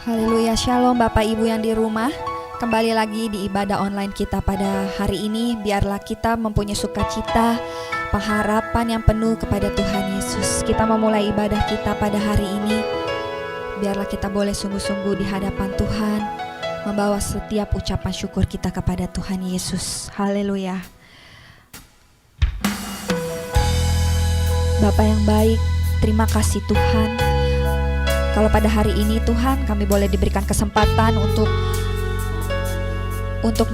Haleluya, shalom Bapak Ibu yang di rumah. Kembali lagi di ibadah online kita pada hari ini. Biarlah kita mempunyai sukacita, pengharapan yang penuh kepada Tuhan Yesus. Kita memulai ibadah kita pada hari ini. Biarlah kita boleh sungguh-sungguh di hadapan Tuhan, membawa setiap ucapan syukur kita kepada Tuhan Yesus. Haleluya. Bapa yang baik, terima kasih Tuhan. Kalau pada hari ini Tuhan kami boleh diberikan kesempatan untuk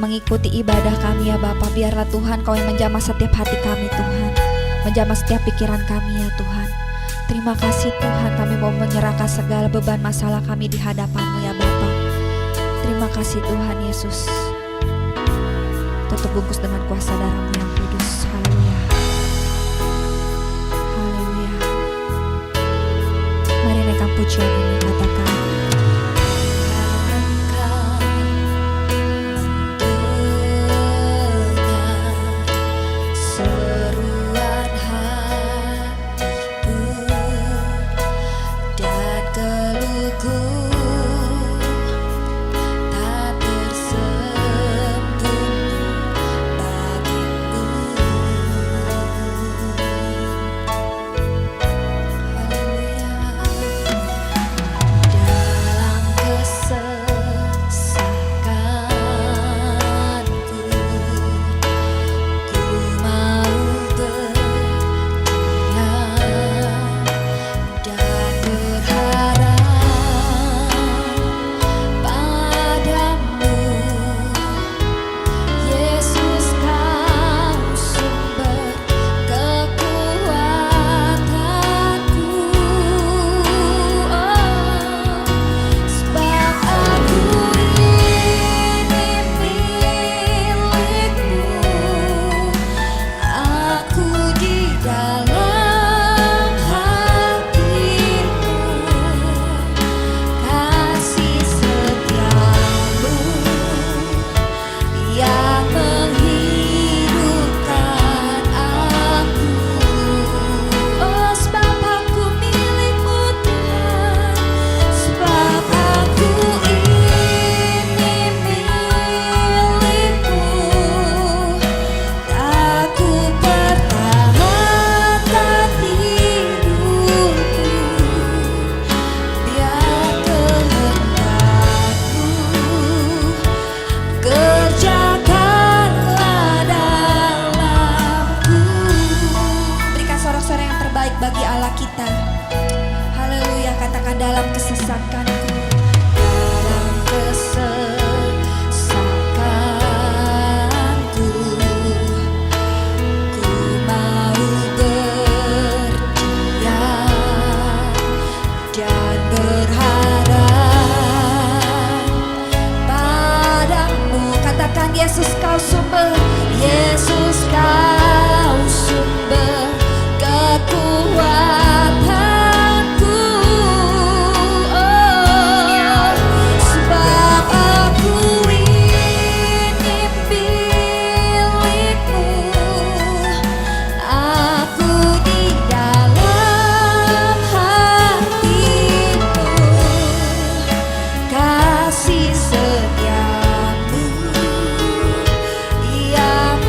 mengikuti ibadah kami ya Bapa. Biarlah Tuhan Kau yang menjamah setiap hati kami Tuhan, menjamah setiap pikiran kami ya Tuhan. Terima kasih Tuhan, kami mau menyerahkan segala beban masalah kami di hadapan-Mu ya Bapa. Terima kasih Tuhan Yesus. Tutup bungkus dengan kuasa darah-Mu yang kudus. Haleluya. Haleluya. Mari naikkan pujian ini, katakan. Kasih setiamu yang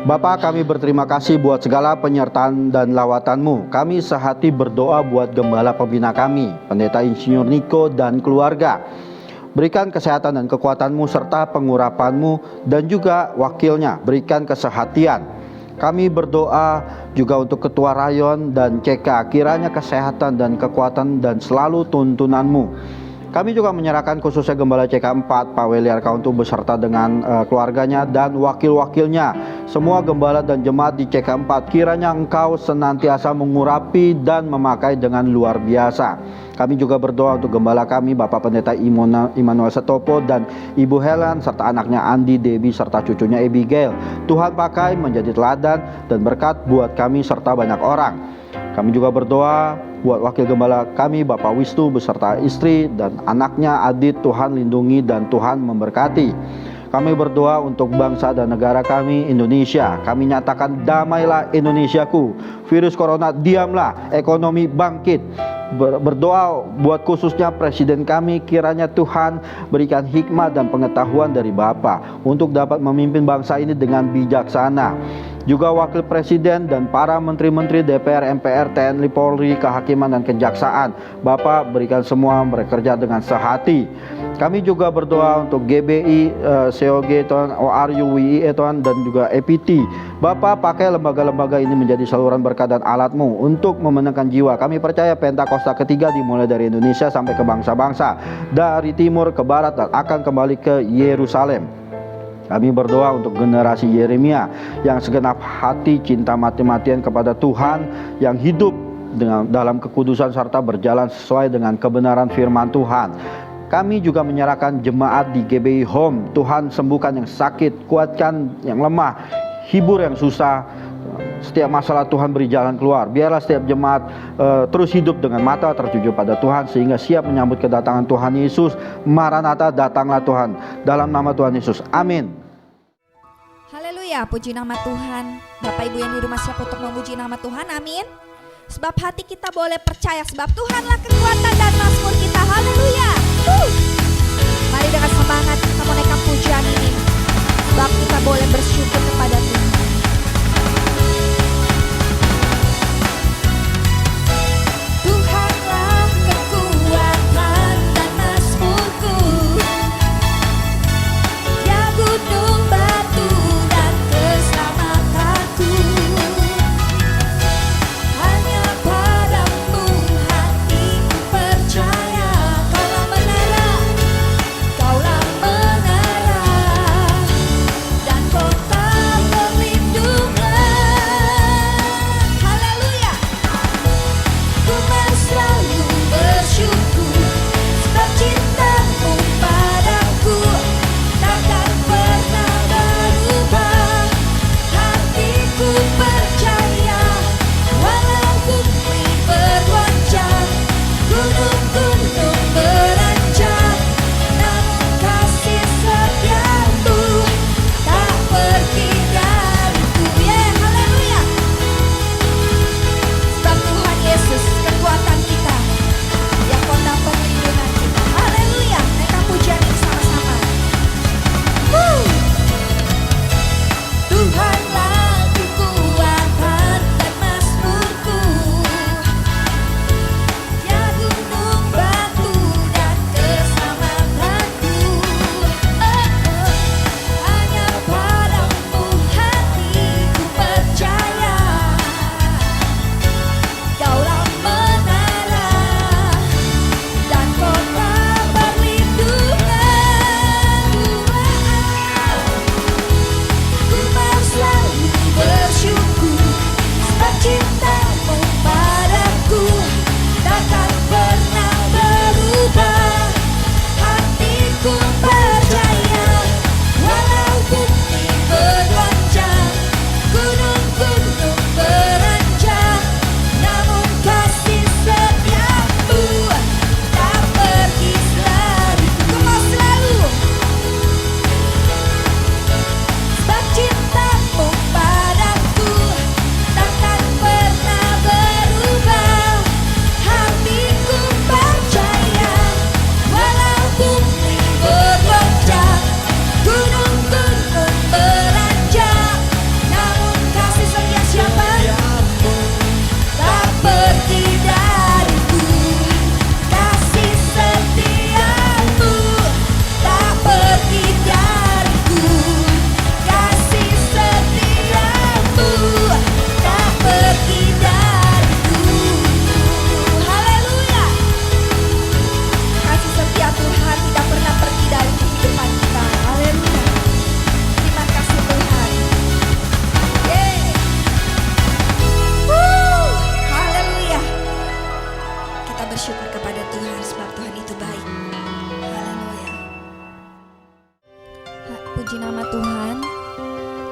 Bapa, kami berterima kasih buat segala penyertaan dan lawatan-Mu. Kami sehati berdoa buat gembala pembina kami, Pendeta Insinyur Niko dan keluarga. Berikan kesehatan dan kekuatan-Mu serta pengurapan-Mu, dan juga wakilnya, berikan kesehatian. Kami berdoa juga untuk Ketua Rayon dan CK, kiranya kesehatan dan kekuatan dan selalu tuntunan-Mu. Kami juga menyerahkan khususnya Gembala CK4 Pak Weliarka untuk beserta dengan keluarganya dan wakil-wakilnya, semua gembala dan jemaat di CK4, kiranya Engkau senantiasa mengurapi dan memakai dengan luar biasa. Kami juga berdoa untuk gembala kami Bapak Pendeta Immanuel Setopo dan Ibu Helen serta anaknya Andi, Debbie serta cucunya Abigail. Tuhan pakai menjadi teladan dan berkat buat kami serta banyak orang. Kami juga berdoa buat wakil gembala kami Bapak Wisnu beserta istri dan anaknya Adit, Tuhan lindungi dan Tuhan memberkati. Kami berdoa untuk bangsa dan negara kami Indonesia. Kami nyatakan damailah Indonesiaku, virus corona diamlah, ekonomi bangkit. Berdoa buat khususnya presiden kami, kiranya Tuhan berikan hikmat dan pengetahuan dari Bapa untuk dapat memimpin bangsa ini dengan bijaksana. Juga wakil presiden dan para menteri-menteri DPR, MPR, TNI, Polri, kehakiman dan kejaksaan, Bapak berikan semua bekerja dengan sehati. Kami juga berdoa untuk GBI, COG, Tuhan, ORU, WIE, Tuhan, dan juga EPT. Bapak pakai lembaga-lembaga ini menjadi saluran berkat dan alat-Mu untuk memenangkan jiwa. Kami percaya Pentakosta ketiga dimulai dari Indonesia sampai ke bangsa-bangsa, dari timur ke barat dan akan kembali ke Yerusalem. Kami berdoa untuk generasi Yeremia yang segenap hati cinta mati-matian kepada Tuhan, yang hidup dalam kekudusan serta berjalan sesuai dengan kebenaran firman Tuhan. Kami juga menyerahkan jemaat di GBI Home. Tuhan sembuhkan yang sakit, kuatkan yang lemah, hibur yang susah. Setiap masalah Tuhan beri jalan keluar. Biarlah setiap jemaat terus hidup dengan mata tertuju pada Tuhan, sehingga siap menyambut kedatangan Tuhan Yesus. Maranatha, datanglah Tuhan. Dalam nama Tuhan Yesus, amin. Haleluya, puji nama Tuhan. Bapak Ibu yang di rumah siap untuk memuji nama Tuhan, amin. Sebab hati kita boleh percaya, sebab Tuhanlah kekuatan dan mazmur kita. Haleluya. Mari dengan semangat kita menaikkan pujian ini, sebab kita boleh bersyukur kepada Tuhan. Tuhanlah kekuatan dan mazmurku, ya gunung batu dan keselamatanku. Hanya padamu hatiku percaya, Kaulah menara, Kaulah menara, dan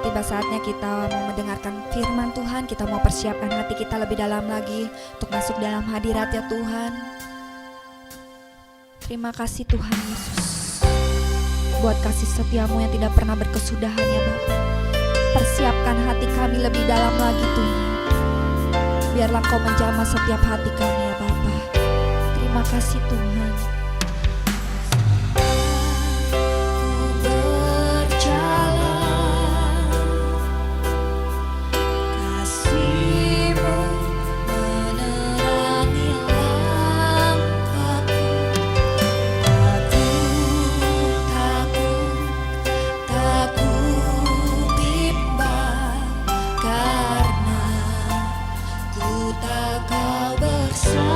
tiba saatnya kita mau mendengarkan firman Tuhan. Kita mau persiapkan hati kita lebih dalam lagi untuk masuk dalam hadirat ya Tuhan. Terima kasih Tuhan Yesus, buat kasih setiamu yang tidak pernah berkesudahan ya Bapa. Persiapkan hati kami lebih dalam lagi Tuhan. Biarlah Kau menjamah setiap hati kami ya Bapa. Terima kasih Tuhan. Kau bersamaku.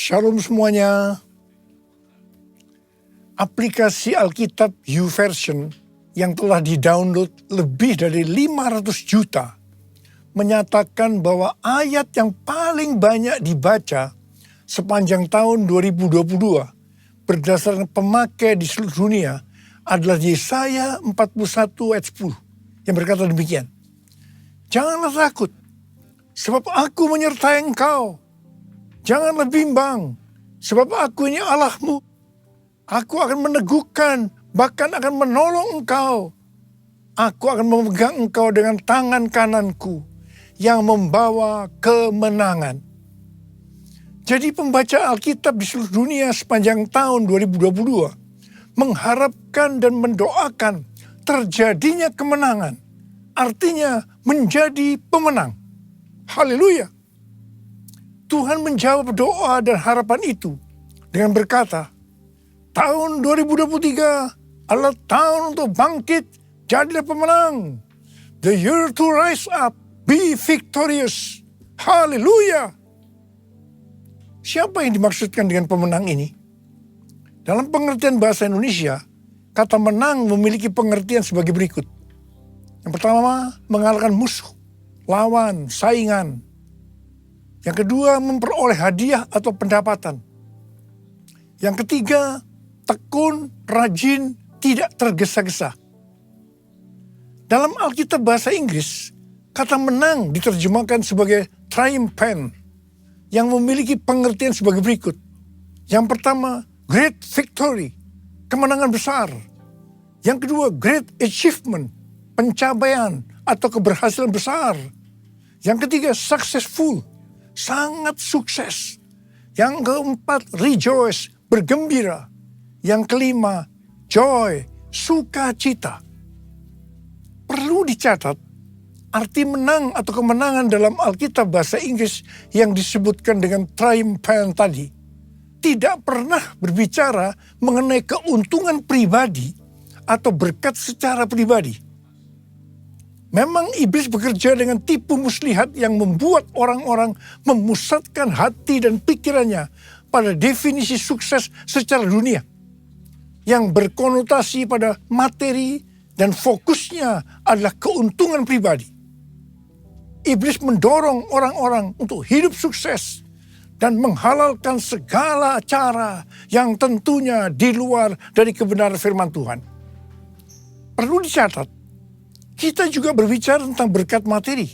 Shalom semuanya. Aplikasi Alkitab YouVersion yang telah di-download lebih dari 500 juta menyatakan bahwa ayat yang paling banyak dibaca sepanjang tahun 2022 berdasarkan pemakai di seluruh dunia adalah Yesaya 41 ayat 10 yang berkata demikian. Janganlah takut, sebab aku menyertai engkau. Janganlah bimbang, sebab aku ini Allahmu. Aku akan meneguhkan, bahkan akan menolong engkau. Aku akan memegang engkau dengan tangan kananku yang membawa kemenangan. Jadi pembaca Alkitab di seluruh dunia sepanjang tahun 2022 mengharapkan dan mendoakan terjadinya kemenangan. Artinya menjadi pemenang. Haleluya. Tuhan menjawab doa dan harapan itu dengan berkata, tahun 2023 adalah tahun untuk bangkit, jadilah pemenang. The year to rise up, be victorious. Haleluya. Siapa yang dimaksudkan dengan pemenang ini? Dalam pengertian bahasa Indonesia, kata menang memiliki pengertian sebagai berikut. Yang pertama, mengalahkan musuh, lawan, saingan. Yang kedua, memperoleh hadiah atau pendapatan. Yang ketiga, tekun, rajin, tidak tergesa-gesa. Dalam Alkitab bahasa Inggris, kata menang diterjemahkan sebagai triumphant, yang memiliki pengertian sebagai berikut. Yang pertama, great victory, kemenangan besar. Yang kedua, great achievement, pencapaian atau keberhasilan besar. Yang ketiga, successful, sangat sukses. Yang keempat, rejoice, bergembira. Yang kelima, joy, sukacita. Perlu dicatat, arti menang atau kemenangan dalam Alkitab bahasa Inggris yang disebutkan dengan triumphant tadi tidak pernah berbicara mengenai keuntungan pribadi atau berkat secara pribadi. Memang iblis bekerja dengan tipu muslihat yang membuat orang-orang memusatkan hati dan pikirannya pada definisi sukses secara dunia yang berkonotasi pada materi dan fokusnya adalah keuntungan pribadi. Iblis mendorong orang-orang untuk hidup sukses dan menghalalkan segala cara yang tentunya di luar dari kebenaran firman Tuhan. Perlu dicatat, kita juga berbicara tentang berkat materi.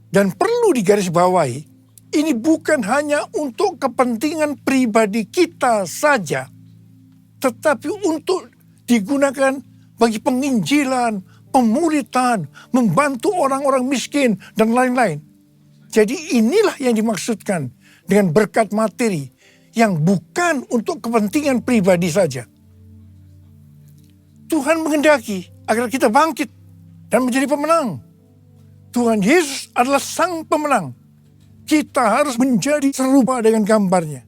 Dan perlu digarisbawahi, ini bukan hanya untuk kepentingan pribadi kita saja, tetapi untuk digunakan bagi penginjilan, pemuritan, membantu orang-orang miskin, dan lain-lain. Jadi inilah yang dimaksudkan dengan berkat materi yang bukan untuk kepentingan pribadi saja. Tuhan menghendaki agar kita bangkit dan menjadi pemenang. Tuhan Yesus adalah sang pemenang. Kita harus menjadi serupa dengan gambarnya.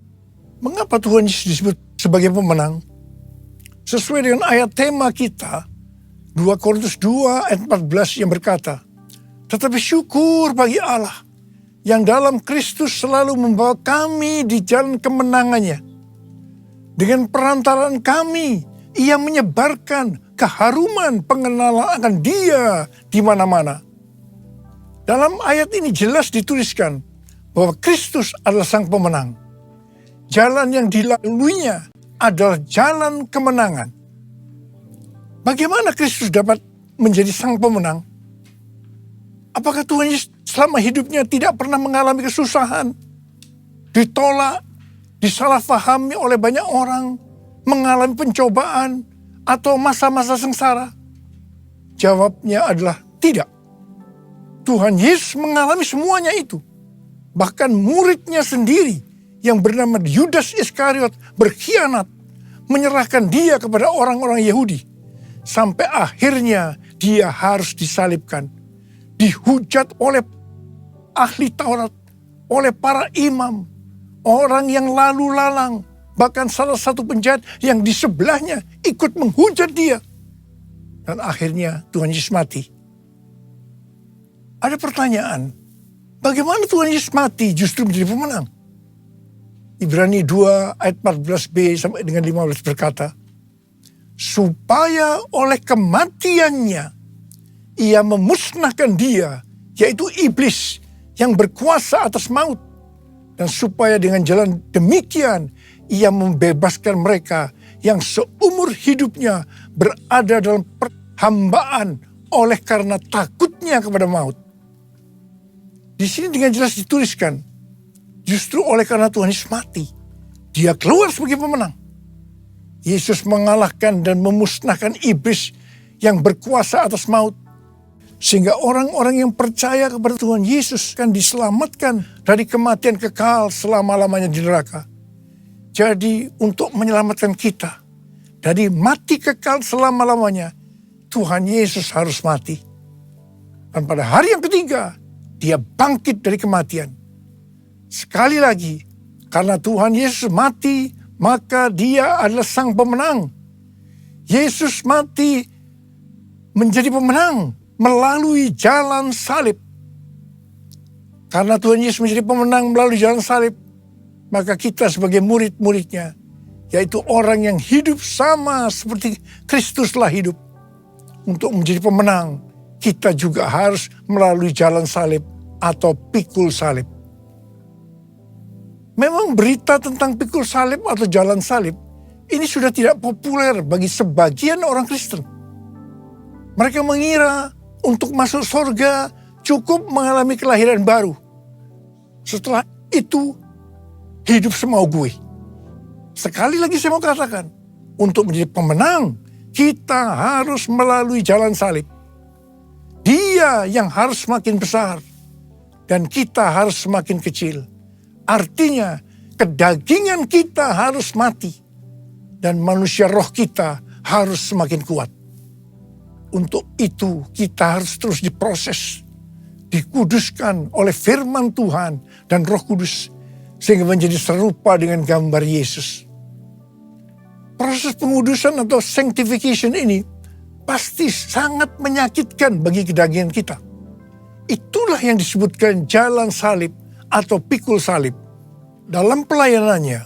Mengapa Tuhan Yesus disebut sebagai pemenang? Sesuai dengan ayat tema kita, 2 Korintus 2 ayat 14 yang berkata, tetapi syukur bagi Allah yang dalam Kristus selalu membawa kami di jalan kemenangannya. Dengan perantaraan kami, Ia menyebarkan keharuman pengenalan akan Dia di mana-mana. Dalam ayat ini jelas dituliskan bahwa Kristus adalah sang pemenang. Jalan yang dilaluinya adalah jalan kemenangan. Bagaimana Kristus dapat menjadi sang pemenang? Apakah Tuhan Yesus selama hidupnya tidak pernah mengalami kesusahan, ditolak, disalahfahami oleh banyak orang, mengalami pencobaan, atau masa-masa sengsara? Jawabnya adalah tidak. Tuhan Yesus mengalami semuanya itu. Bahkan muridnya sendiri yang bernama Yudas Iskariot berkhianat, menyerahkan dia kepada orang-orang Yahudi. Sampai akhirnya dia harus disalibkan. Dihujat oleh ahli Taurat, oleh para imam, orang yang lalu lalang. Bahkan salah satu penjahat yang di sebelahnya ikut menghujat dia. Dan akhirnya Tuhan Yesus mati. Ada pertanyaan, bagaimana Tuhan Yesus mati justru menjadi pemenang? Ibrani 2 ayat 14b sampai dengan 15 berkata, supaya oleh kematiannya ia memusnahkan dia, yaitu iblis yang berkuasa atas maut, dan supaya dengan jalan demikian ia membebaskan mereka yang seumur hidupnya berada dalam perhambaan oleh karena takutnya kepada maut. Di sini dengan jelas dituliskan, justru oleh karena Tuhan Yesus mati, dia keluar sebagai pemenang. Yesus mengalahkan dan memusnahkan iblis yang berkuasa atas maut. Sehingga orang-orang yang percaya kepada Tuhan Yesus akan diselamatkan dari kematian kekal selama-lamanya di neraka. Jadi untuk menyelamatkan kita dari mati kekal selama-lamanya, Tuhan Yesus harus mati. Dan pada hari yang ketiga, dia bangkit dari kematian. Sekali lagi, karena Tuhan Yesus mati, maka dia adalah sang pemenang. Yesus mati menjadi pemenang melalui jalan salib. Karena Tuhan Yesus menjadi pemenang melalui jalan salib, maka kita sebagai murid-muridnya, yaitu orang yang hidup sama seperti Kristus telah hidup, untuk menjadi pemenang, kita juga harus melalui jalan salib atau pikul salib. Memang berita tentang pikul salib atau jalan salib ini sudah tidak populer bagi sebagian orang Kristen. Mereka mengira untuk masuk surga cukup mengalami kelahiran baru. Setelah itu hidup semau gue. Sekali lagi saya mau katakan, untuk menjadi pemenang kita harus melalui jalan salib. Dia yang harus semakin besar dan kita harus semakin kecil. Artinya kedagingan kita harus mati dan manusia roh kita harus semakin kuat. Untuk itu kita harus terus diproses, dikuduskan oleh firman Tuhan dan Roh Kudus sehingga menjadi serupa dengan gambar Yesus. Proses pengudusan atau sanctification ini pasti sangat menyakitkan bagi kedagingan kita. Itulah yang disebutkan jalan salib atau pikul salib. Dalam pelayanannya,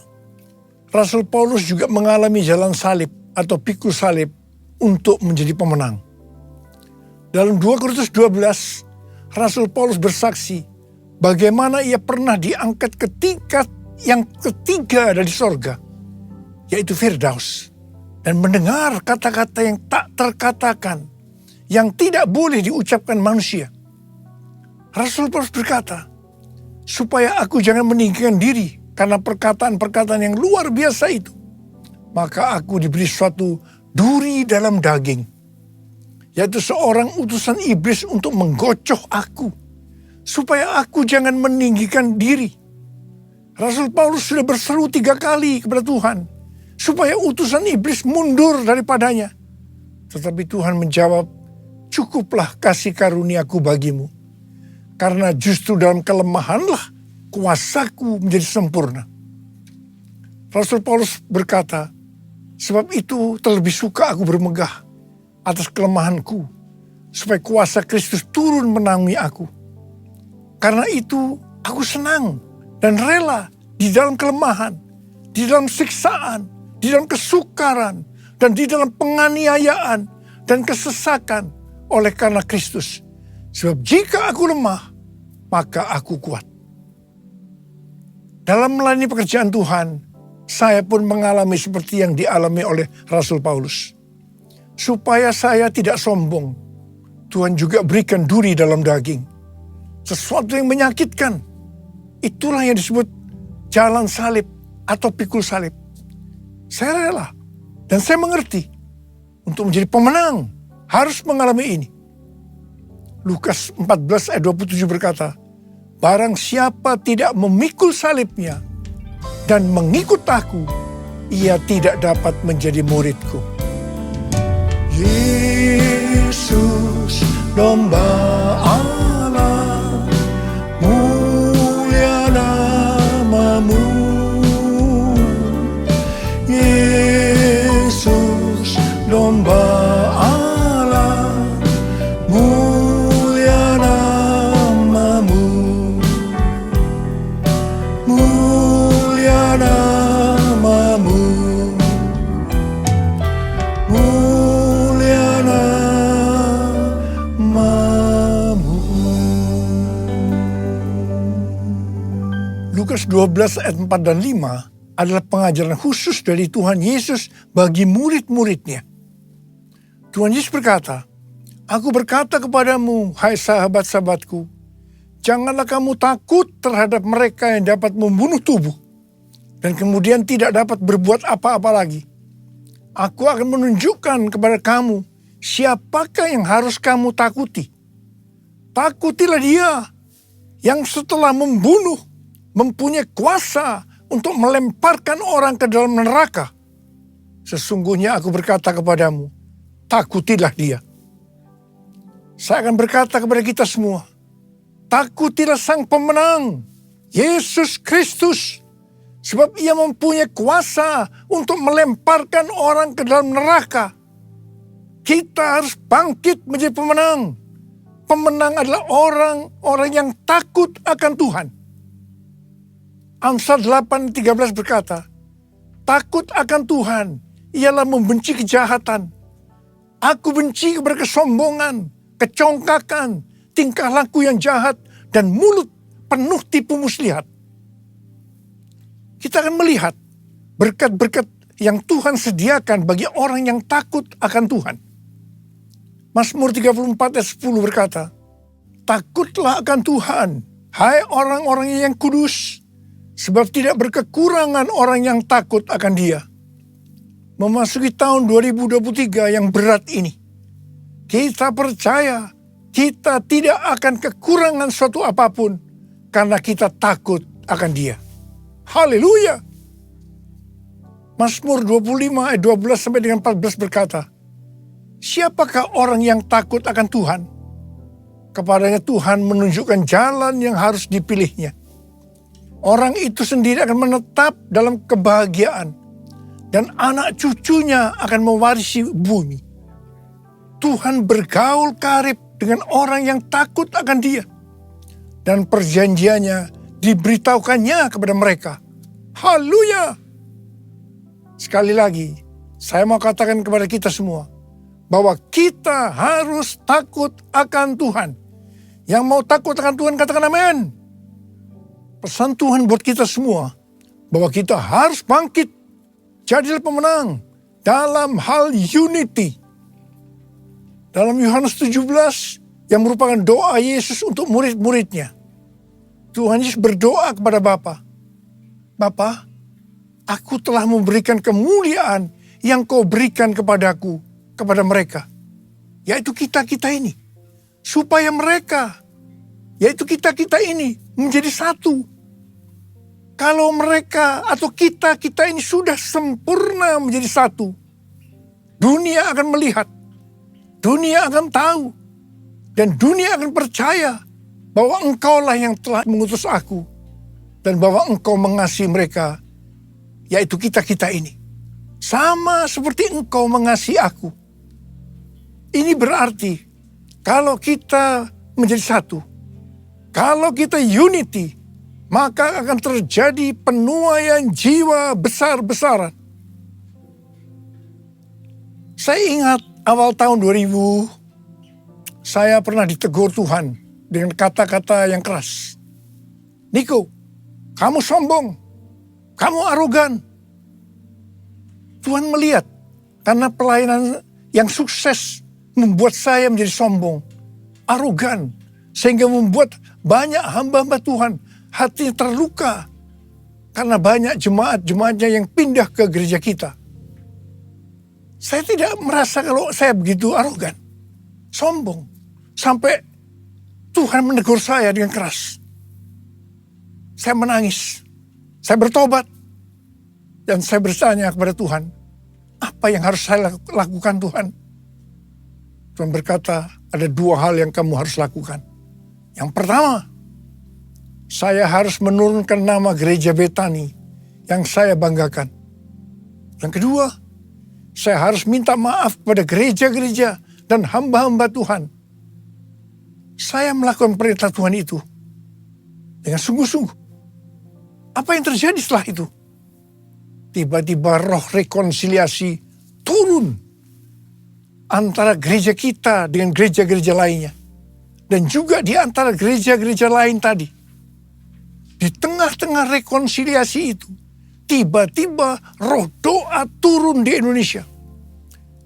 Rasul Paulus juga mengalami jalan salib atau pikul salib untuk menjadi pemenang. Dalam 2 Korintus 12, Rasul Paulus bersaksi bagaimana ia pernah diangkat ke tingkat yang ketiga dari sorga, yaitu Firdaus, dan mendengar kata-kata yang tak terkatakan, yang tidak boleh diucapkan manusia. Rasul Paulus berkata, supaya aku jangan meninggikan diri karena perkataan-perkataan yang luar biasa itu, maka aku diberi suatu duri dalam daging, yaitu seorang utusan iblis untuk menggocoh aku, supaya aku jangan meninggikan diri. Rasul Paulus sudah berseru 3 kali kepada Tuhan, supaya utusan iblis mundur daripadanya. Tetapi Tuhan menjawab, cukuplah kasih karuniaku bagimu, karena justru dalam kelemahanlah kuasaku menjadi sempurna. Rasul Paulus berkata, sebab itu terlebih suka aku bermegah atas kelemahanku, supaya kuasa Kristus turun menanggung aku. Karena itu aku senang dan rela di dalam kelemahan, di dalam siksaan, di dalam kesukaran, dan di dalam penganiayaan dan kesesakan oleh karena Kristus. Sebab jika aku lemah, maka aku kuat. Dalam melayani pekerjaan Tuhan, saya pun mengalami seperti yang dialami oleh Rasul Paulus. Supaya saya tidak sombong, Tuhan juga berikan duri dalam daging. Sesuatu yang menyakitkan. Itulah yang disebut jalan salib atau pikul salib. Saya rela dan saya mengerti. Untuk menjadi pemenang harus mengalami ini. Lukas 14 ayat 27 berkata, barang siapa tidak memikul salibnya dan mengikut aku, ia tidak dapat menjadi muridku. Yesus, domba Allah, mulia namamu. Yesus, domba Allah, mulia namamu. Mulia namamu. Lukas 12 ayat 4 dan 5 adalah pengajaran khusus dari Tuhan Yesus bagi murid-muridnya. Tuhan Yesus berkata, "Aku berkata kepadamu, hai sahabat-sahabatku, janganlah kamu takut terhadap mereka yang dapat membunuh tubuh dan kemudian tidak dapat berbuat apa-apa lagi. Aku akan menunjukkan kepada kamu siapakah yang harus kamu takuti. Takutilah dia yang setelah membunuh mempunyai kuasa untuk melemparkan orang ke dalam neraka. Sesungguhnya aku berkata kepadamu, takutilah dia." Saya akan berkata kepada kita semua, takutilah Sang Pemenang, Yesus Kristus, sebab Ia mempunyai kuasa untuk melemparkan orang ke dalam neraka. Kita harus bangkit menjadi pemenang. Pemenang adalah orang-orang yang takut akan Tuhan. Amsal 8:13 berkata, takut akan Tuhan ialah membenci kejahatan. Aku benci keberkesombongan, kecongkakan, tingkah laku yang jahat, dan mulut penuh tipu muslihat. Kita akan melihat berkat-berkat yang Tuhan sediakan bagi orang yang takut akan Tuhan. Mazmur 34 ayat 10 berkata, takutlah akan Tuhan, hai orang-orang yang kudus, sebab tidak berkekurangan orang yang takut akan Dia. Memasuki tahun 2023 yang berat ini, kita percaya kita tidak akan kekurangan suatu apapun karena kita takut akan Dia. Haleluya. Mazmur 25 ayat 12 sampai dengan 14 berkata, siapakah orang yang takut akan Tuhan? Kepadanya Tuhan menunjukkan jalan yang harus dipilihnya. Orang itu sendiri akan menetap dalam kebahagiaan, dan anak cucunya akan mewarisi bumi. Tuhan bergaul karib dengan orang yang takut akan Dia, dan perjanjiannya diberitahukannya kepada mereka. Haleluya. Sekali lagi, saya mau katakan kepada kita semua, bahwa kita harus takut akan Tuhan. Yang mau takut akan Tuhan katakan amin. Pesan Tuhan buat kita semua, bahwa kita harus bangkit, jadilah pemenang dalam hal unity. Dalam Yohanes 17 yang merupakan doa Yesus untuk murid-muridnya, Tuhan Yesus berdoa kepada Bapa, Bapa, aku telah memberikan kemuliaan yang kau berikan kepadaku, kepada mereka, yaitu kita-kita ini, supaya mereka, yaitu kita-kita ini, menjadi satu. Kalau mereka atau kita-kita ini sudah sempurna menjadi satu, dunia akan melihat, dunia akan tahu, dan dunia akan percaya bahwa Engkaulah yang telah mengutus aku, dan bahwa Engkau mengasihi mereka, yaitu kita-kita ini, sama seperti Engkau mengasihi aku. Ini berarti kalau kita menjadi satu, kalau kita unity, maka akan terjadi penuaian jiwa besar-besaran. Saya ingat awal tahun 2000, saya pernah ditegur Tuhan dengan kata-kata yang keras. Niko, kamu sombong, kamu arogan. Tuhan melihat karena pelayanan yang sukses membuat saya menjadi sombong, arogan, sehingga membuat banyak hamba-hamba Tuhan hatinya terluka karena banyak jemaat-jemaatnya yang pindah ke gereja kita. Saya tidak merasa kalau saya begitu arogan, sombong, sampai Tuhan menegur saya dengan keras. Saya menangis, saya bertobat, dan saya bertanya kepada Tuhan, apa yang harus saya lakukan Tuhan? Tuhan berkata, ada dua hal yang kamu harus lakukan. Yang pertama, saya harus menurunkan nama gereja Betani yang saya banggakan. Yang kedua, saya harus minta maaf kepada gereja-gereja dan hamba-hamba Tuhan. Saya melakukan perintah Tuhan itu dengan sungguh-sungguh. Apa yang terjadi setelah itu? Tiba-tiba roh rekonsiliasi turun antara gereja kita dengan gereja-gereja lainnya. Dan juga di antara gereja-gereja lain tadi. di tengah-tengah rekonsiliasi itu, tiba-tiba roh doa turun di Indonesia.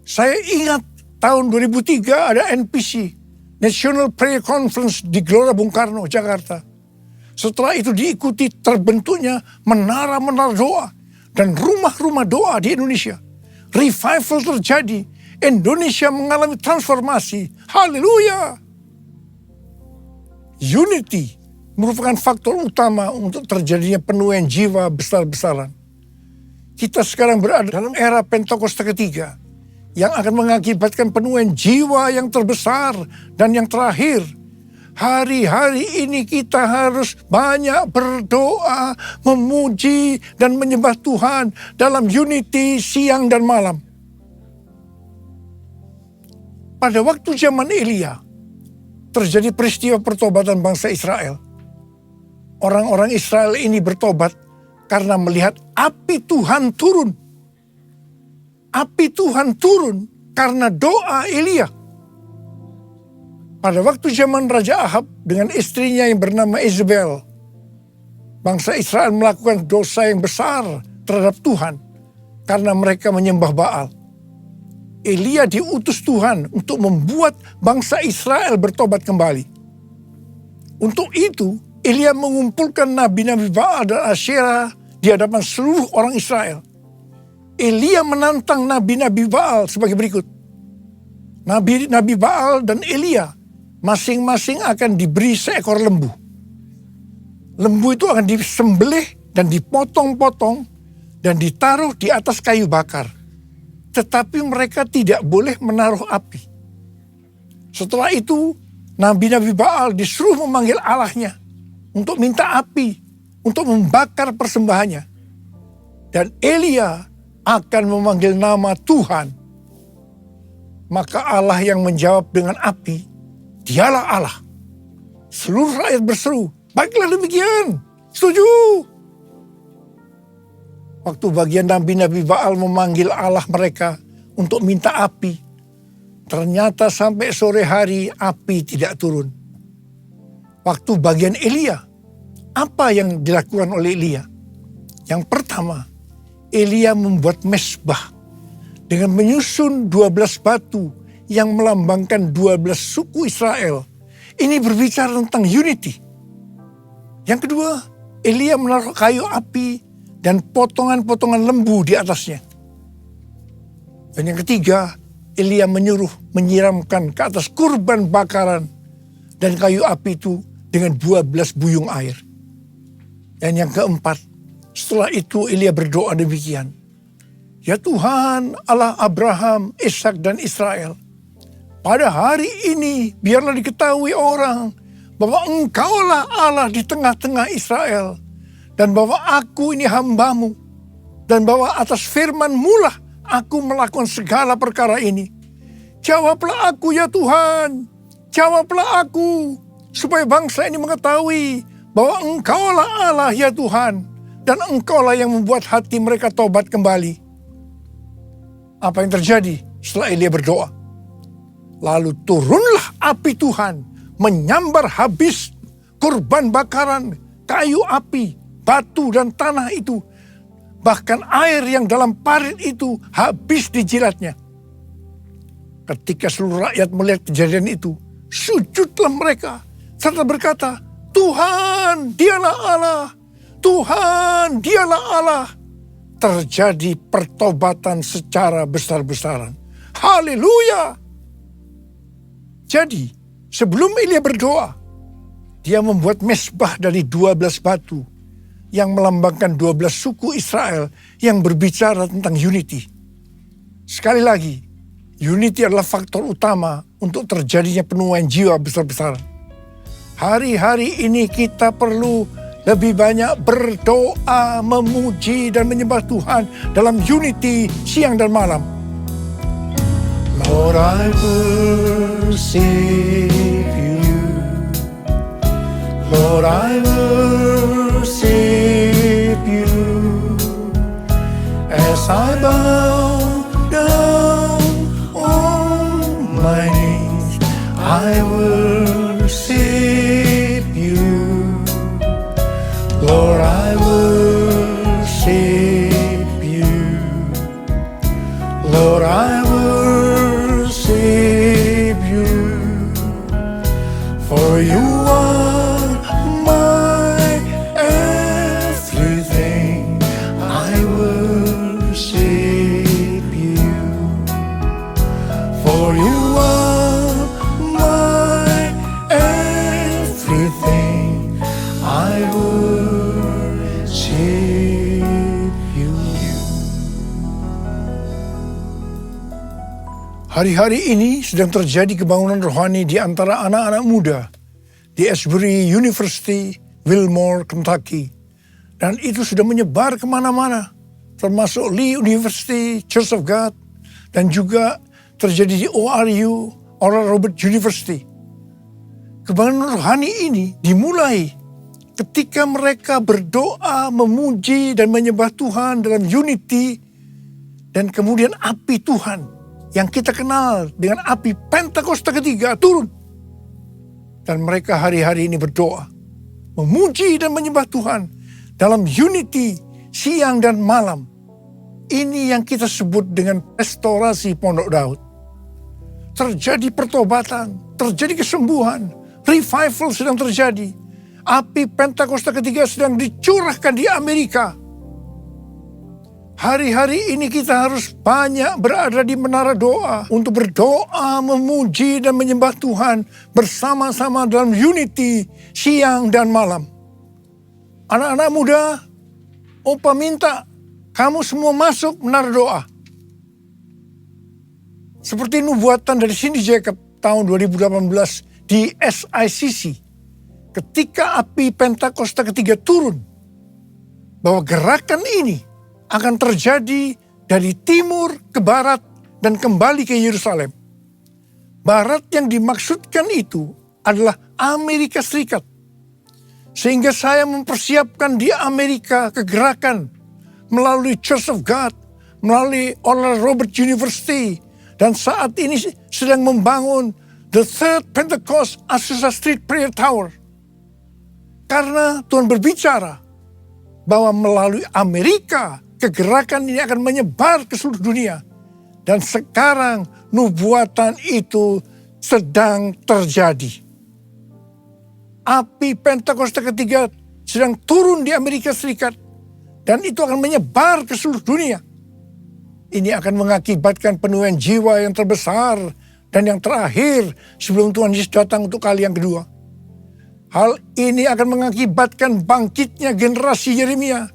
Saya ingat tahun 2003 ada NPC, National Prayer Conference di Gelora Bung Karno, Jakarta. Setelah itu diikuti terbentuknya menara-menara doa dan rumah-rumah doa di Indonesia. Revival terjadi, Indonesia mengalami transformasi. Haleluya! Unity merupakan faktor utama untuk terjadinya penuaian jiwa besar-besaran. Kita sekarang berada dalam era Pentakosta ketiga yang akan mengakibatkan penuaian jiwa yang terbesar dan yang terakhir. Hari-hari ini kita harus banyak berdoa, memuji dan menyembah Tuhan dalam unity siang dan malam. Pada waktu zaman Elia, terjadi peristiwa pertobatan bangsa Israel. Orang-orang Israel ini bertobat karena melihat api Tuhan turun. Api Tuhan turun karena doa Elia. Pada waktu zaman Raja Ahab dengan istrinya yang bernama Isabel, bangsa Israel melakukan dosa yang besar terhadap Tuhan karena mereka menyembah Baal. Elia diutus Tuhan untuk membuat bangsa Israel bertobat kembali. Untuk itu, Elia mengumpulkan nabi-nabi Baal dan Asyera di hadapan seluruh orang Israel. Elia menantang nabi-nabi Baal sebagai berikut. Nabi Baal dan Elia masing-masing akan diberi seekor lembu. Lembu itu akan disembelih dan dipotong-potong dan ditaruh di atas kayu bakar. Tetapi mereka tidak boleh menaruh api. Setelah itu, nabi-nabi Baal disuruh memanggil Allahnya untuk minta api, untuk membakar persembahannya. Dan Elia akan memanggil nama Tuhan. Maka Allah yang menjawab dengan api, Dialah Allah. Seluruh rakyat berseru, baiklah demikian, setuju. Waktu bagian nabi-nabi Baal memanggil Allah mereka untuk minta api, ternyata sampai sore hari api tidak turun. Waktu bagian Elia, apa yang dilakukan oleh Elia? Yang pertama, Elia membuat mezbah dengan menyusun 12 batu yang melambangkan 12 suku Israel. Ini berbicara tentang unity. Yang kedua, Elia menaruh kayu api dan potongan-potongan lembu di atasnya. Dan yang ketiga, Elia menyuruh menyiramkan ke atas kurban bakaran dan kayu api itu dengan 12 buyung air. Dan yang keempat, setelah itu Elia berdoa demikian. Ya Tuhan, Allah Abraham, Ishak dan Israel, pada hari ini biarlah diketahui orang bahwa Engkaulah Allah di tengah-tengah Israel, dan bahwa aku ini hamba-Mu, dan bahwa atas firman-Mu lah aku melakukan segala perkara ini. Jawablah aku ya Tuhan, jawablah aku, supaya bangsa ini mengetahui bahwa Engkaulah Allah ya Tuhan, dan Engkaulah yang membuat hati mereka tobat kembali. Apa yang terjadi setelah Elia berdoa? Lalu turunlah api Tuhan, menyambar habis kurban bakaran, kayu api, batu dan tanah itu. Bahkan air yang dalam parit itu habis dijilatnya. Ketika seluruh rakyat melihat kejadian itu, sujudlah mereka serta berkata, Tuhan, Dialah Allah. Tuhan, Dialah Allah. Terjadi pertobatan secara besar-besaran. Haleluya! Jadi, sebelum Elia berdoa, dia membuat mezbah dari 12 batu yang melambangkan 12 suku Israel yang berbicara tentang unity. Sekali lagi, unity adalah faktor utama untuk terjadinya penuaian jiwa besar-besaran. Hari-hari ini kita perlu lebih banyak berdoa, memuji dan menyembah Tuhan dalam unity siang dan malam. Lord, I worship you. Lord, I worship you. As I bow down on my knees, I worship you. Hari-hari ini sedang terjadi kebangunan rohani di antara anak-anak muda di Asbury University, Wilmore, Kentucky. Dan itu sudah menyebar kemana-mana, termasuk Lee University, Church of God, dan juga terjadi di ORU, Oral Roberts University. Kebangunan rohani ini dimulai ketika mereka berdoa, memuji, dan menyembah Tuhan dalam unity, dan kemudian api Tuhan yang kita kenal dengan api Pentakosta ketiga turun. Dan mereka hari-hari ini berdoa, memuji dan menyembah Tuhan dalam unity siang dan malam. Ini yang kita sebut dengan restorasi Pondok Daud. Terjadi pertobatan, terjadi kesembuhan, revival sedang terjadi. Api Pentakosta ketiga sedang dicurahkan di Amerika. Hari-hari ini kita harus banyak berada di menara doa untuk berdoa, memuji dan menyembah Tuhan bersama-sama dalam unity siang dan malam. Anak-anak muda, Opa minta kamu semua masuk menara doa. Seperti nubuatan dari Cindy Jacob tahun 2018 di SICC. Ketika api Pentakosta ketiga turun, bahwa gerakan ini akan terjadi dari timur ke barat dan kembali ke Yerusalem. Barat yang dimaksudkan itu adalah Amerika Serikat. Sehingga saya mempersiapkan di Amerika kegerakan melalui Church of God, melalui Oral Roberts University, dan saat ini sedang membangun The Third Pentecost Azusa Street Prayer Tower. Karena Tuhan berbicara bahwa melalui Amerika kegerakan ini akan menyebar ke seluruh dunia. Dan sekarang nubuatan itu sedang terjadi. Api Pentakosta ketiga sedang turun di Amerika Serikat. Dan itu akan menyebar ke seluruh dunia. Ini akan mengakibatkan penuaian jiwa yang terbesar dan yang terakhir sebelum Tuhan Yesus datang untuk kali yang kedua. Hal ini akan mengakibatkan bangkitnya generasi Yeremia,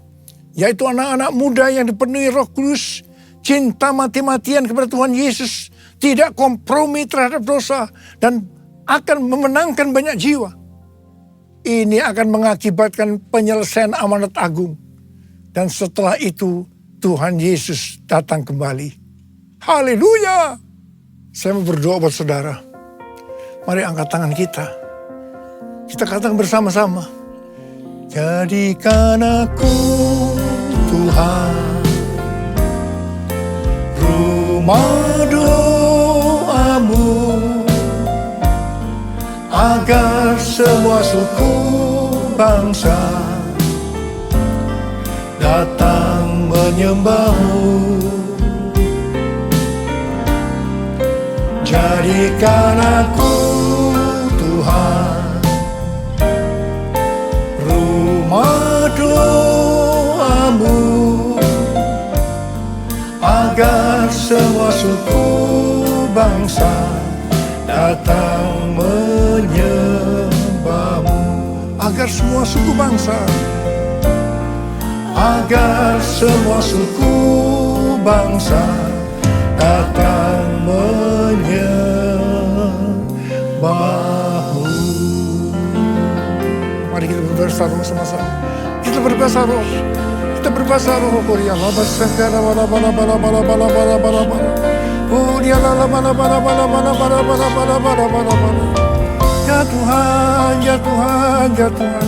yaitu anak-anak muda yang dipenuhi Roh Kudus, cinta mati-matian kepada Tuhan Yesus, tidak kompromi terhadap dosa, dan akan memenangkan banyak jiwa. Ini akan mengakibatkan penyelesaian amanat agung. Dan setelah itu Tuhan Yesus datang kembali. Haleluya! Saya mau berdoa buat saudara. Mari angkat tangan kita. Kita katakan bersama-sama. Jadikan aku Tuhan rumah doamu, agar semua suku bangsa datang menyembahmu. Jadikan aku Tuhan rumah doamu, agar semua suku bangsa datang menyembahmu. Agar semua suku bangsa, agar semua suku bangsa datang menyembahmu. Mari kita berbahasa roh sama-sama. Kita berbahasa roh. Kita berbahasa roh. Korea laba sangkara bala bala bala bala bala bala bala bala. Korea lala bala bala bala bala bala bala bala bala bala bala. Ya Tuhan, ya Tuhan, ya Tuhan.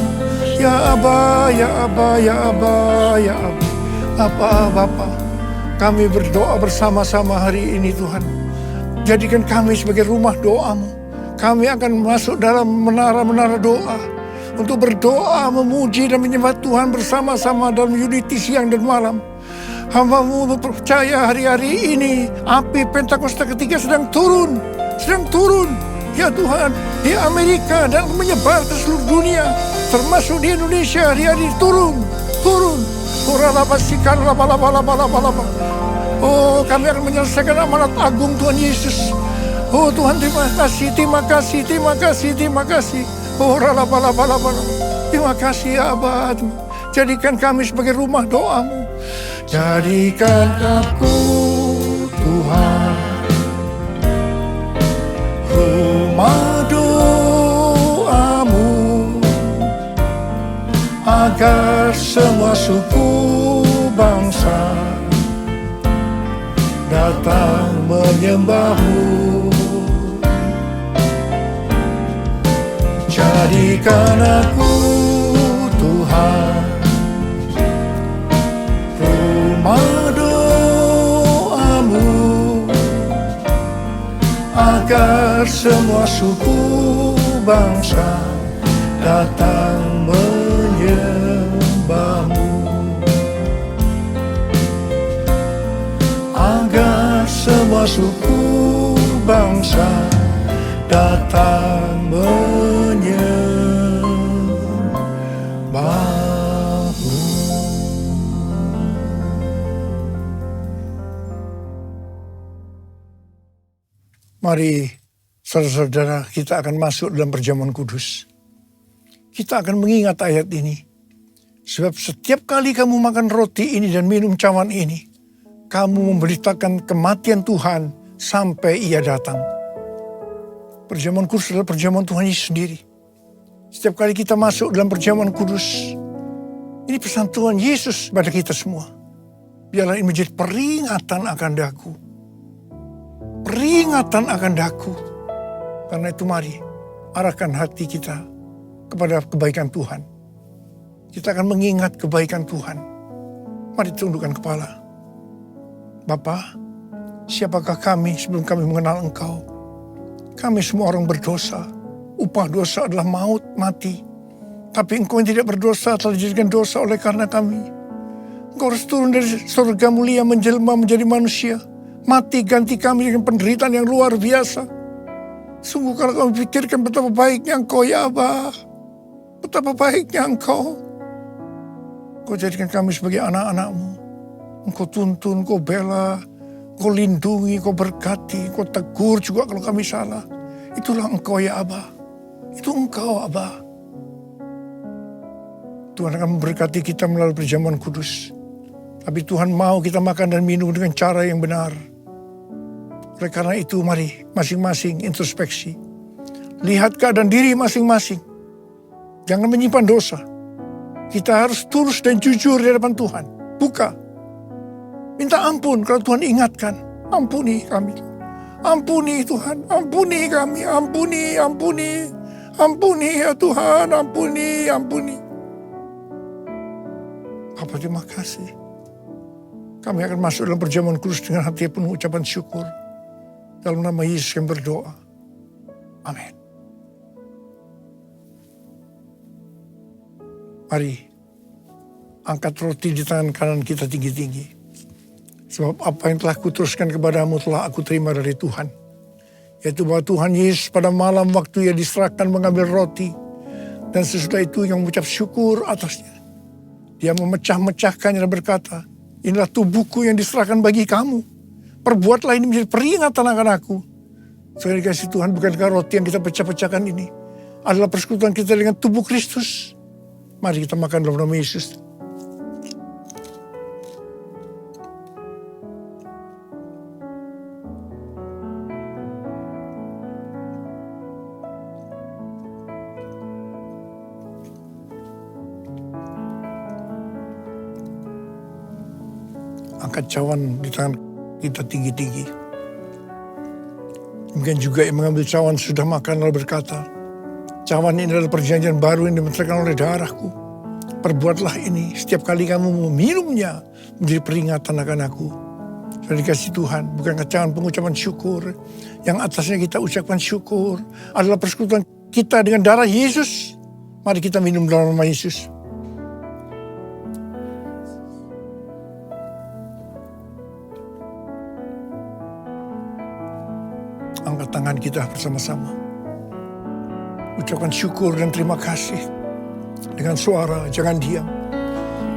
Ya Aba, ya Aba, ya Aba, ya Aba. Apa Bapa, kami berdoa bersama-sama hari ini Tuhan. Jadikan kami sebagai rumah doamu. Kami akan masuk dalam menara-menara doa. Untuk berdoa, memuji dan menyembah Tuhan bersama-sama dalam unity siang dan malam. Hamba-Mu percaya hari-hari ini api Pentakosta ketiga sedang turun. Sedang turun. Ya Tuhan, di Amerika dan menyebar ke seluruh dunia. Termasuk di Indonesia hari-hari turun. Turun. Oh, kami akan menyelesaikan amanat agung Tuhan Yesus. Oh Tuhan, terima kasih, terima kasih, terima kasih, terima kasih. Oh terima kasih ya Abah. Jadikan kami sebagai rumah doamu. Jadikan aku Tuhan agar semua suku bangsa datang menyembah-Mu. Jadikan aku, Tuhan, rumah doa-Mu, agar semua suku bangsa datang menyembah-Mu. Agar semua suku bangsa datang menyembah-Mu. Mari saudara-saudara, kita akan masuk dalam perjamuan kudus. Kita akan mengingat ayat ini. Sebab setiap kali kamu makan roti ini dan minum cawan ini, kamu memberitakan kematian Tuhan sampai Ia datang. Perjamuan kudus adalah perjamuan Tuhan Yesus sendiri. Setiap kali kita masuk dalam perjamuan kudus, ini pesan Tuhan Yesus pada kita semua. Biarlah ini menjadi peringatan akan daku. Peringatan akan daku. Karena itu mari arahkan hati kita kepada kebaikan Tuhan. Kita akan mengingat kebaikan Tuhan. Mari tundukkan kepala. Bapa, siapakah kami sebelum kami mengenal Engkau? Kami semua orang berdosa. Upah dosa adalah maut, mati. Tapi Engkau yang tidak berdosa telah dijadikan dosa oleh karena kami. Engkau harus turun dari surga mulia menjelma menjadi manusia. Mati ganti kami dengan penderitaan yang luar biasa. Sungguh kalau kami pikirkan betapa baiknya Engkau ya Aba. Betapa baiknya Engkau. Engkau jadikan kami sebagai anak-anak-Mu. Engkau tuntun, Engkau bela, Engkau lindungi, Engkau berkati, Engkau tegur juga kalau kami salah. Itulah Engkau ya Aba. Itu Engkau Aba. Tuhan akan memberkati kita melalui perjamuan kudus. Tapi Tuhan mau kita makan dan minum dengan cara yang benar. Oleh karena itu mari masing-masing introspeksi. Lihat keadaan diri masing-masing. Jangan menyimpan dosa. Kita harus tulus dan jujur di hadapan Tuhan. Buka. Minta ampun kalau Tuhan ingatkan. Ampuni kami. Ampuni Tuhan. Ampuni kami. Ampuni. Ampuni. Ampuni ya Tuhan. Ampuni. Ampuni. Bapa terima kasih. Kami akan masuk dalam perjamuan kudus dengan hati penuh ucapan syukur. Dalam nama Yesus yang berdoa. Amin. Mari angkat roti di tangan kanan kita tinggi-tinggi. Sebab apa yang telah kuteruskan kepadamu telah aku terima dari Tuhan. Yaitu bahwa Tuhan Yesus pada malam waktu Ia diserahkan mengambil roti. Dan sesudah itu yang mengucap syukur atasnya. Dia memecah-mecahkannya dan berkata, inilah tubuhku yang diserahkan bagi kamu. Perbuatlah ini menjadi peringatan akan aku. Sekali kasih Tuhan, bukankah roti yang kita pecah-pecahkan ini adalah persekutuan kita dengan tubuh Kristus. Mari kita makan dalam nama Yesus. Angkat cawan di tangan kita tinggi-tinggi. Mungkin juga yang mengambil cawan sudah makan lalu berkata, cawan ini adalah perjanjian baru yang dimeteraikan oleh darahku. Perbuatlah ini setiap kali kamu meminumnya menjadi peringatan akan aku. Sudah dikasih Tuhan, bukankah cawan pengucapan syukur yang atasnya kita ucapkan syukur adalah persekutuan kita dengan darah Yesus. Mari kita minum dalam nama Yesus. Angkat tangan kita bersama-sama. Ucapkan syukur dan terima kasih. Dengan suara, jangan diam.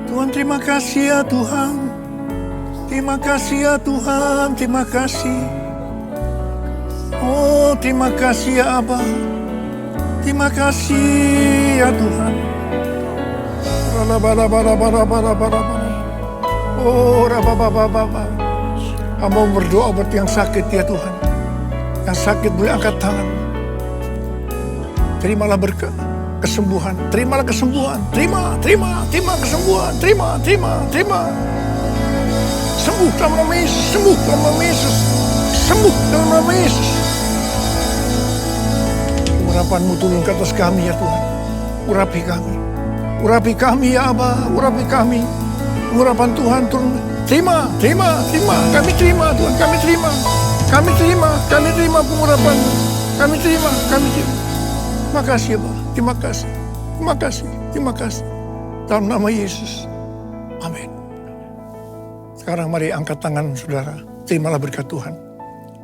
Tuhan terima kasih ya Tuhan. Terima kasih ya Tuhan, terima kasih. Oh terima kasih ya Abba. Terima kasih ya Tuhan. Oh rabababababa. Hamba berdoa buat yang sakit ya Tuhan. Yang sakit boleh angkat tangan. Terimalah berkat. kesembuhan. Terimalah kesembuhan. Terima kesembuhan. Terima. Sembuh dalam nama Yesus. Sembuh dalam nama Yesus. Sembuh dalam nama Yesus. Urapan-Mu turun ke atas kami ya Tuhan. Urapi kami. Urapi kami ya Aba. Urapi kami. Urapan Tuhan turun. Terima. Kami terima Tuhan. Kami terima pengurapan. Kami terima. Makasih ya Pak. Terima kasih. Dalam nama Yesus. Amin. Sekarang mari angkat tangan saudara. Terimalah berkat Tuhan.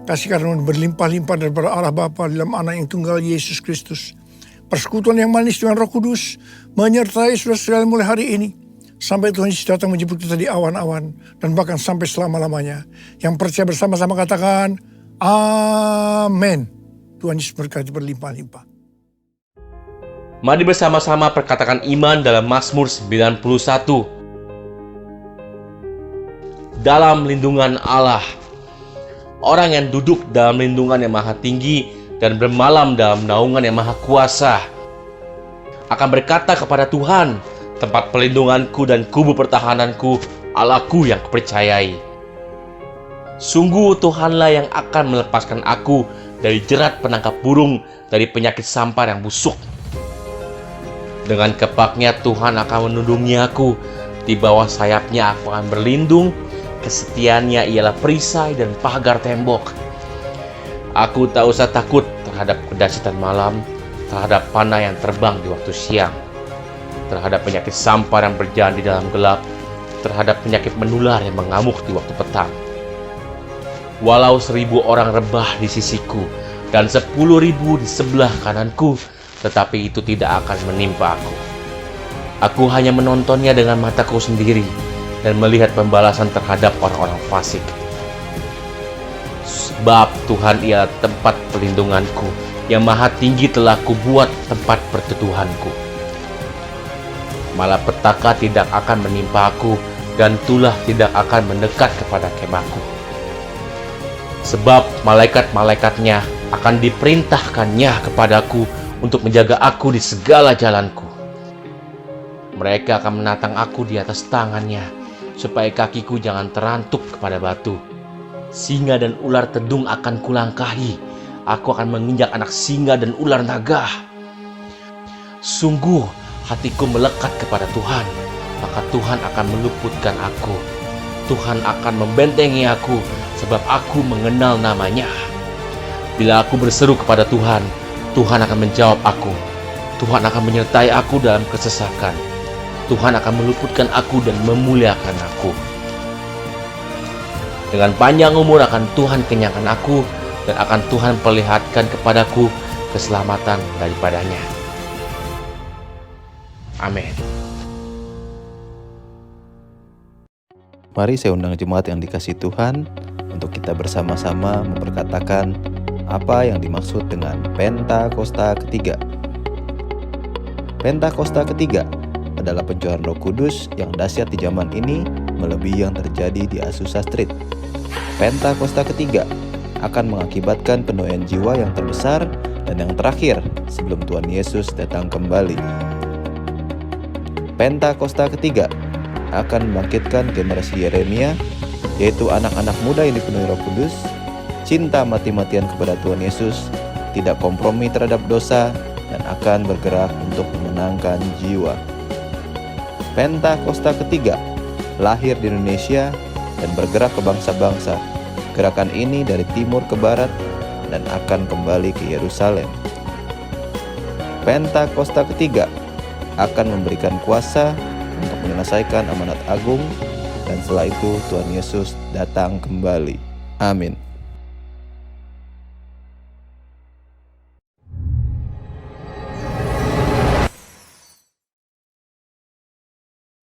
Kasih karunia berlimpah-limpah daripada Allah Bapa dalam Anak yang tunggal Yesus Kristus. Persekutuan yang manis dengan Roh Kudus menyertai saudara sekalian mulai hari ini. Sampai Tuhan Yesus datang menjemput kita di awan-awan. Dan bahkan sampai selama-lamanya. Yang percaya bersama-sama katakan, amin. Tuhan Yesus berkati berlimpah-limpah. Mari bersama-sama perkatakan iman dalam Mazmur 91. Dalam lindungan Allah. Orang yang duduk dalam lindungan yang maha tinggi dan bermalam dalam naungan yang maha kuasa akan berkata kepada Tuhan, tempat pelindunganku dan kubu pertahananku, Allahku yang kupercayai. Sungguh Tuhanlah yang akan melepaskan aku dari jerat penangkap burung, dari penyakit sampar yang busuk. Dengan kepaknya Tuhan akan melindungi aku, di bawah sayapnya aku akan berlindung. Kesetiaannya ialah perisai dan pagar tembok. Aku tak usah takut terhadap kedahsyatan malam, terhadap panah yang terbang di waktu siang, terhadap penyakit sampar yang berjalan di dalam gelap, terhadap penyakit menular yang mengamuk di waktu petang. Walau 1.000 orang rebah di sisiku dan 10.000 di sebelah kananku, tetapi itu tidak akan menimpa aku. Aku hanya menontonnya dengan mataku sendiri dan melihat pembalasan terhadap orang-orang fasik. Sebab Tuhan ialah tempat perlindunganku, yang maha tinggi telah kubuat tempat perteduhanku. Malapetaka tidak akan menimpa aku, dan tulah tidak akan mendekat kepada kemahku. Sebab malaikat-malaikatnya akan diperintahkannya kepadaku untuk menjaga aku di segala jalanku. Mereka akan menatang aku di atas tangannya, supaya kakiku jangan terantuk kepada batu. Singa dan ular tedung akan kulangkahi. Aku akan menginjak anak singa dan ular naga. Sungguh hatiku melekat kepada Tuhan, maka Tuhan akan meluputkan aku. Tuhan akan membentengi aku, sebab aku mengenal namanya. Bila aku berseru kepada Tuhan, Tuhan akan menjawab aku. Tuhan akan menyertai aku dalam kesesakan. Tuhan akan meluputkan aku dan memuliakan aku. Dengan panjang umur akan Tuhan kenyangkan aku, dan akan Tuhan perlihatkan kepadaku keselamatan daripadanya. Amin. Mari saya undang jemaat yang dikasihi Tuhan untuk kita bersama-sama memperkatakan apa yang dimaksud dengan Pentakosta ketiga. Pentakosta ketiga adalah pencurahan Roh Kudus yang dahsyat di zaman ini melebihi yang terjadi di Azusa Street. Pentakosta ketiga akan mengakibatkan penuaian jiwa yang terbesar dan yang terakhir sebelum Tuhan Yesus datang kembali. Pentakosta ketiga akan membangkitkan generasi Yeremia, yaitu anak-anak muda yang dipenuhi Roh Kudus, cinta mati-matian kepada Tuhan Yesus, tidak kompromi terhadap dosa, dan akan bergerak untuk memenangkan jiwa. Pentakosta ketiga lahir di Indonesia dan bergerak ke bangsa-bangsa. Gerakan ini dari timur ke barat dan akan kembali ke Yerusalem. Pentakosta ketiga akan memberikan kuasa untuk menyelesaikan amanat agung, dan setelah itu Tuhan Yesus datang kembali. Amin.